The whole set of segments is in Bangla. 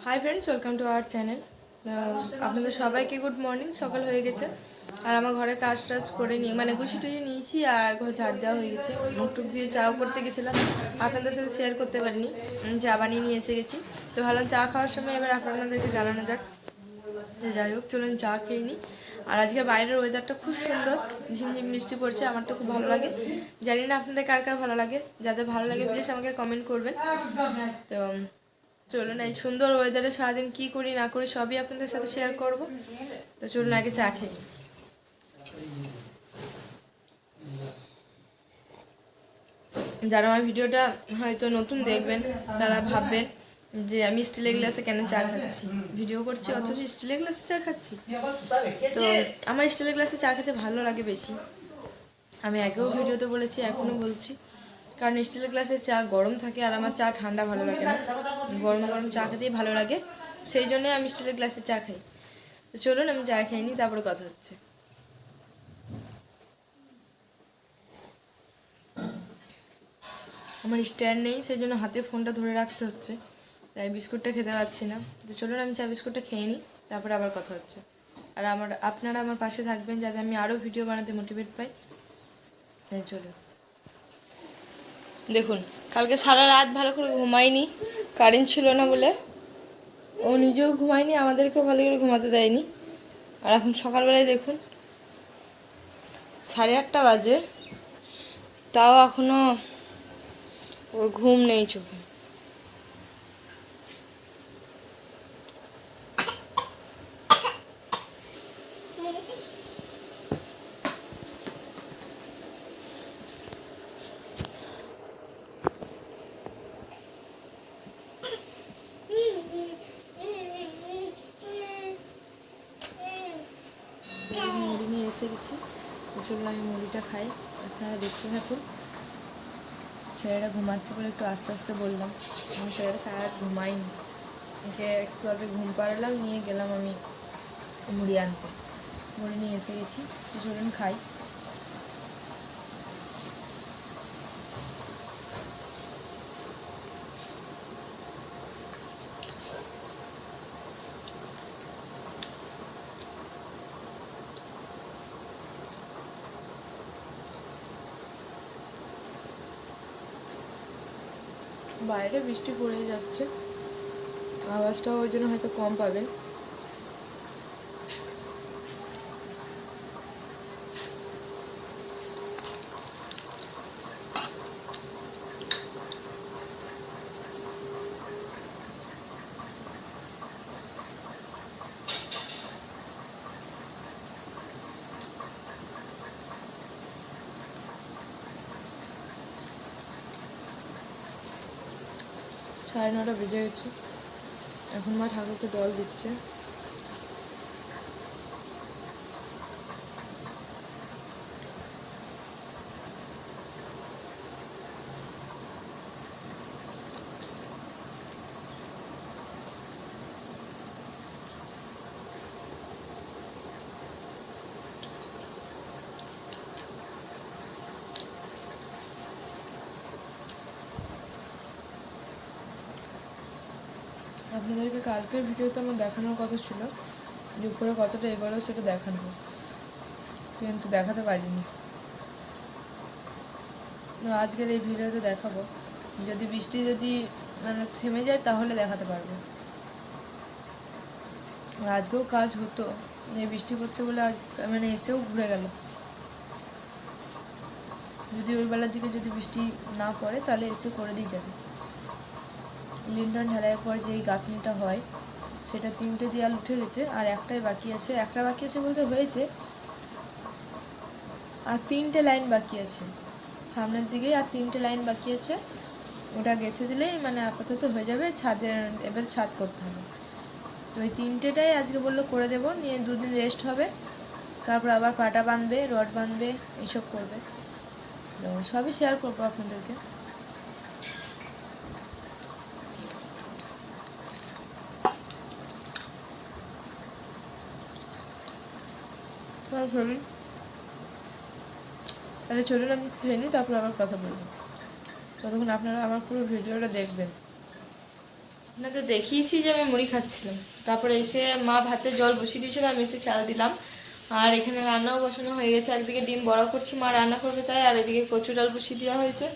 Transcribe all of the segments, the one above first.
Hi friends, welcome to our channel. আপনাদের সবাইকে গুড মর্নিং। সকাল হয়ে গেছে আর আমার ঘরে কাজ টাজ করে নিয়ে মানে গুছি টুজি নিয়েছি আর ঘরে ঝাড় দেওয়া হয়ে গেছে। মুখ টুক দিয়ে চাও করতে গেছিলাম, আপনাদের সাথে শেয়ার করতে পারিনি। চা বানিয়ে নিয়ে এসে গেছি, তো ভালো চা খাওয়ার সময় এবার আপনাদেরকে জানানো যাক। যাই হোক, চলুন চা খেয়ে নিই। আর আজকে বাইরের ওয়েদারটা খুব সুন্দর, ঝিমঝিম বৃষ্টি পড়ছে, আমার তো খুব ভালো লাগে। জানি না আপনাদের কার কার ভালো লাগে, যাদের ভালো লাগে প্লিজ আমাকে কমেন্ট করবেন। তো চলুন, এই সুন্দর ওয়েদারে সারাদিন কী করি না করি সবই আপনাদের সাথে শেয়ার করব। তো চলুন আগে চা খেয়ে। যারা আমার ভিডিওটা হয়তো নতুন দেখবেন তারা ভাববেন যে আমি স্টিলের গ্লাসে কেন চা খাচ্ছি, ভিডিও করছি অথচ স্টিলের গ্লাসে চা খাচ্ছি। তো আমার স্টিলের গ্লাসে চা খেতে ভালো লাগে বেশি। আমি আগেও ভিডিওতে বলেছি, এখনও বলছি, কারণ স্টিলের গ্লাসের চা গরম থাকে আর আমার চা ঠান্ডা ভালো লাগে না, গরম গরম চা খেতেই ভালো লাগে, সেই জন্যে আমি স্টিলের গ্লাসে চা খাই। তো চলুন আমি চা খেয়ে নিই, তারপরে কথা হচ্ছে। আমার স্ট্যান্ড নেই, সেই জন্য হাতে ফোনটা ধরে রাখতে হচ্ছে, তাই বিস্কুটটা খেতে পারছি না। তো চলুন আমি চা বিস্কুটটা খেয়ে নিই, তারপরে আবার কথা হচ্ছে। আর আপনারা আমার পাশে থাকবেন যাতে আমি আরও ভিডিও বানাতে মোটিভেট পাই। তাই চলুন। দেখুন, কালকে সারা রাত ভালো করে ঘুমাইনি, কারেন্ট ছিল না বলে। ও নিজেও ঘুমায়নি, আমাদেরকেও ভালো করে ঘুমাতে দেয়নি। আর এখন সকালবেলায় দেখুন 8:30 বাজে, তাও এখনও ওর ঘুম নেই চোখে। মুড়ি নিয়ে এসে গেছি, চলুন আমি মুড়িটা খাই, আপনারা দেখতে থাকুন। ছেলেটা ঘুমাচ্ছে বলে একটু আস্তে আস্তে বললাম, আমি ছেলেটা সারা রাত ঘুমাইনি, ওকে একটু আগে ঘুম পাড়ালাম, নিয়ে গেলাম আমি মুড়ি আনতে। মুড়ি নিয়ে এসে গেছি, তো চলুন খাই। বাইরে বৃষ্টি পড়ে যাচ্ছে, আওয়াজটাও ওই জন্য হয়তো কম পাবেন। সাড়ে 9টা বেজে গেছে, এখন মা ঠাকুরকে জল দিচ্ছে। আপনাদেরকে কালকের ভিডিওতে আমার দেখানোর কথা ছিল যে উপরে কতটা এগোলো সেটা দেখানো, কিন্তু দেখাতে পারিনি। আজকের এই ভিডিওতে দেখাবো, যদি বৃষ্টি মানে থেমে যায় তাহলে দেখাতে পারবো। আর আজকেও কাজ হতো, এই বৃষ্টি পড়ছে বলে আজ মানে এসেও ঘুরে গেল। যদি ওই বেলার দিকে যদি বৃষ্টি না পড়ে তাহলে এসে করে দিয়ে যাবে। লিন্টন ঢালাইয়ের পর যেই গাঁথনিটা হয় সেটা 3টে দেয়াল উঠে গেছে, আর একটা বাকি আছে বলতে হয়েছে, আর 3টে লাইন বাকি আছে সামনের দিকে, আর 3টে লাইন বাকি আছে। ওটা গেঁথে দিলেই মানে আপাতত হয়ে যাবে, এবার ছাদ করতে হবে। তো ওই 3টেটাই আজকে বললো করে দেবো, নিয়ে 2 দিন রেস্ট হবে, তারপর আবার পাটা বাঁধবে, রড বাঁধবে, এইসব করবে। সবই শেয়ার করবো আপনাদেরকে। তাহলে চলুন আমি খেয়ে নিই, তারপর আবার কথা বলবো। ততক্ষণ আপনারা আমার পুরো ভিডিওটা দেখবেন। আপনাদের দেখিয়েছি যে আমি মুড়ি খাচ্ছিলাম, তারপরে এসে মা ভাতে জল বসিয়ে দিয়েছিল, আমি এসে চাল দিলাম। আর এখানে রান্নাও বসানো হয়ে গেছে, একদিকে ডিম বড়া করছি, মা রান্না করবে তাই, আর এদিকে কচু ডাল বসিয়ে দেওয়া হয়েছে।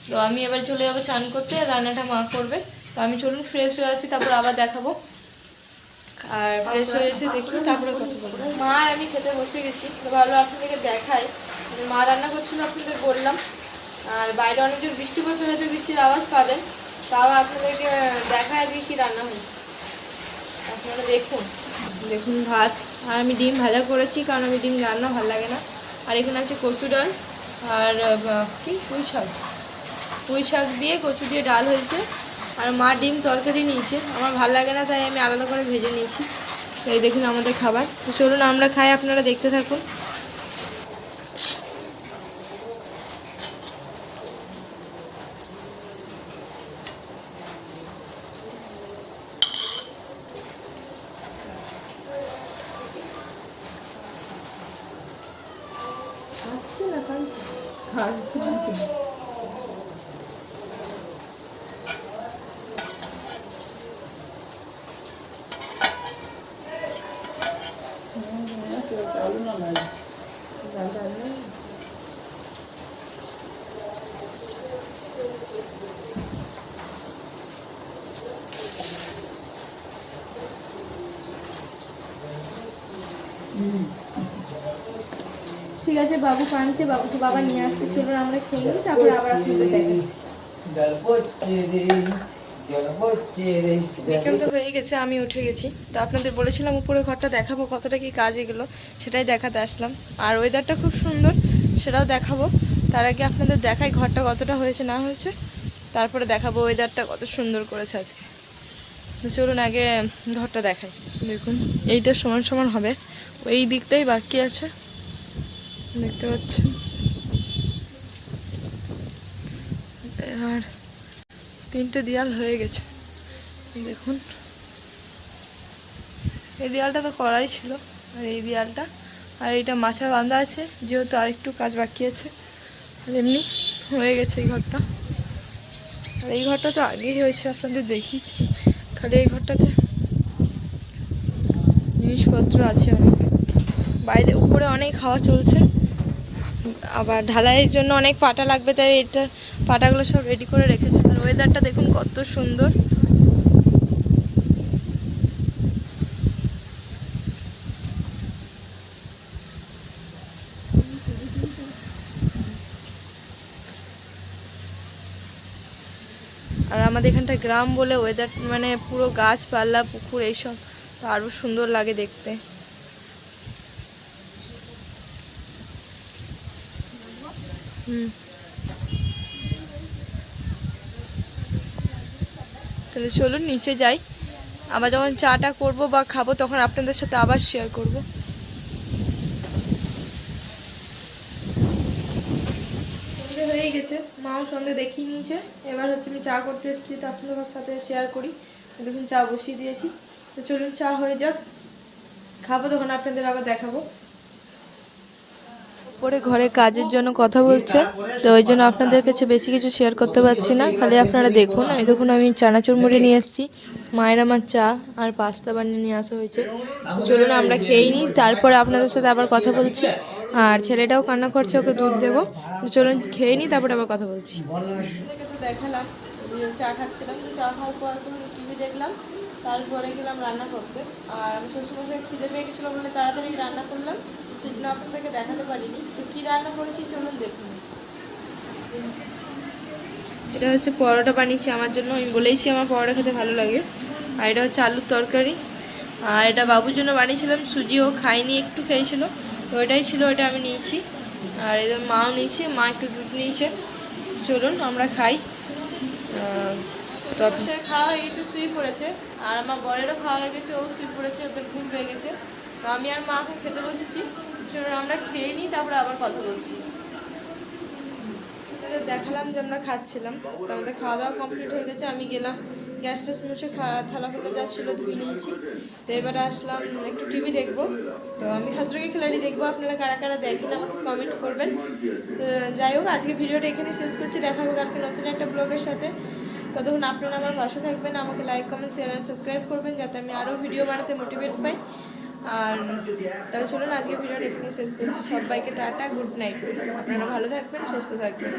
তো আমি এবার চলে যাবো চান করতে, আর রান্নাটা মা করবে। তো আমি চলুন ফ্রেশ হয়ে আসি, তারপর আবার দেখাবো। আর ফ্রেশ হয়ে এসে দেখি তারপরে কথা বলবো। মা আর আমি খেতে বসে গেছি, তো ভালো আপনাদেরকে দেখাই। মা রান্না করছিল আপনাদের বললাম, আর বাইরে অনেকজন বৃষ্টি পড়ছে, হয়তো বৃষ্টির আওয়াজ পাবেন, তাও আপনাদেরকে দেখায় দিয়ে কী রান্না হয়েছে আপনারা দেখুন। দেখুন ভাত, আর আমি ডিম ভাজা করেছি, কারণ আমি ডিম রান্না ভালো লাগে না। আর এখানে আছে কচু ডাল, আর কি পুঁই শাক দিয়ে কচু দিয়ে ডাল হয়েছে। আর মা ডিম তরকারি নিয়েছে, আমার ভালো লাগে না তাই আমি আলাদা করে ভেজে নিয়েছি। এই দেখুন আমাদের খাবার। তো চলুন আমরা খাই, আপনারা দেখতে থাকুন। ঠিক আছে, বাবু কাঁদছে, বাবা নিয়ে আসছে, চলুন আমরা খেয়ে নিই, তারপরে আবার আপনাদের দেখাচ্ছি। বিকেল তো হয়ে গেছে, আমি উঠে গেছি। তো আপনাদের বলেছিলাম উপরে ঘরটা দেখাবো, কতটা কি কাজ এগুলো সেটাই দেখাতে আসলাম। আর ওয়েদারটা খুব সুন্দর, সেটাও দেখাবো। তার আগে আপনাদের দেখাই ঘরটা কতটা হয়েছে না হয়েছে, তারপরে দেখাবো ওয়েদারটা কত সুন্দর করেছে আজকে। তো চলুন আগে ঘরটা দেখাই। দেখুন এইটা সমান সমান হবে, ওই দিকটাই বাকি আছে, দেখতে পাচ্ছেন। আর 3টে দেয়াল হয়ে গেছে, দেখুন। এই দেয়ালটা তো করাই ছিল, আর এই দেয়ালটা, আর এইটা মাছা বাঁধা আছে, যেহেতু আরেকটু কাজ বাকি আছে। আর এমনি হয়ে গেছে এই ঘরটা। আর এই ঘরটা তো আগেই হয়েছে, আপনাদের দেখিয়েছি। খালি এই ঘরটাতে জিনিসপত্র আছে অনেক, বাইরে উপরে অনেক হাওয়া চলছে, আবার ঢালাইয়ের জন্য অনেক পাটা লাগবে, তাই এটার পাটাগুলো সব রেডি করে রেখেছে। আর ওয়েদারটা দেখুন কত সুন্দর। আর আমাদের এখানটা গ্রাম বলে ওয়েদার মানে পুরো গাছপালা পুকুর এইসব, তো আরও সুন্দর লাগে দেখতে। তাহলে চলুন নিচে যাই, আবার যখন চাটা করবো বা খাবো তখন আপনাদের সাথে আবার শেয়ার করব। সন্ধে হয়ে গেছে, মাও সন্ধে দেখিয়ে নিয়েছে, এবার হচ্ছে আমি চা করতে এসেছি, তো আপনাদের সাথে শেয়ার করি। দেখুন চা বসিয়ে দিয়েছি, তো চলুন চা হয়ে যাক, খাবো তখন আপনাদের আবার দেখাবো। পরে ঘরে কাজের জন্য কথা বলছে, তো ওই জন্য আপনাদের কাছে বেশি কিছু শেয়ার করতে পারছি না, খালি আপনারা দেখুন। এই দেখুন আমি চানাচুর মুড়ি নিয়ে এসেছি, মায়ের আমার চা আর পাস্তা বানিয়ে নিয়ে আসা হয়েছে। চলুন আমরা খেয়ে নিই, তারপরে আপনাদের সাথে আবার কথা বলছি। আর ছেলেটাও কান্না করছে, ওকে দুধ দেবো। চলুন খেয়ে নিই, তারপরে আবার কথা বলছি। তো দেখালাম চা খাচ্ছিলাম, তো চা খাওয়ার পর টিভি দেখলাম, তারপরে গেলাম রান্না করতে। আর আমি শ্বশুরমশাই খিদে পেয়ে গেছিলো বলে তাড়াতাড়ি রান্না করলাম, সেই জন্য আপনাদেরকে দেখাতে পারিনি। তো কী রান্না করেছি চলুন দেখুন। এটা হচ্ছে পরোটা বানিয়েছি আমার জন্য, আমি বলেইছি আমার পরোটা খেতে ভালো লাগে। আর এটা হচ্ছে আলুর তরকারি, আর এটা বাবুর জন্য বানিয়েছিলাম, সুজিও খাইনি, একটু খেয়েছিল, তো ওইটাই ছিল, ওইটা আমি নিয়েছি। আর এদের মাও নিয়েছে, মা একটু দুধ নিয়েছে। চলুন আমরা খাই। সে খাওয়া হয়ে গেছে, শুয়ে পড়েছে, আর আমার বরেরও খাওয়া হয়ে গেছে, ও শুয়ে পড়েছে, ওদের ঘুম পেয়ে গেছে। তো আমি আর মা এখন খেতে বসেছি, চলুন আমরা খেয়ে নিই, তারপরে আবার কথা বলছি। দেখালাম যে আমরা খাচ্ছিলাম, তো আমাদের খাওয়া দাওয়া কমপ্লিট হয়ে গেছে। আমি গেলাম গ্যাস ট্যাস মুছে থালা ফেলে যা ছিল ধুয়ে নিয়েছি। তো এবারে আসলাম একটু টিভি দেখবো, তো আমি খাতরকি খিলাড়ি দেখবো। আপনারা কারা কারা দেখেন আমাকে কমেন্ট করবেন। তো যাই হোক, আজকে ভিডিওটা এখানে শেষ করছি, দেখা হবে কালকে নতুন একটা ব্লগের সাথে। তো ততক্ষণ আপনারা আমার পাশে থাকবেন, আমাকে like comment share and subscribe করবেন যাতে আমি আরও ভিডিও বানাতে মোটিভেট পাই। আর তাহলে চলুন আজকে ভিডিওটা এখানে শেষ করছি। সবাইকে টাটা, গুড নাইট। আপনারা ভালো থাকবেন, সুস্থ থাকবেন।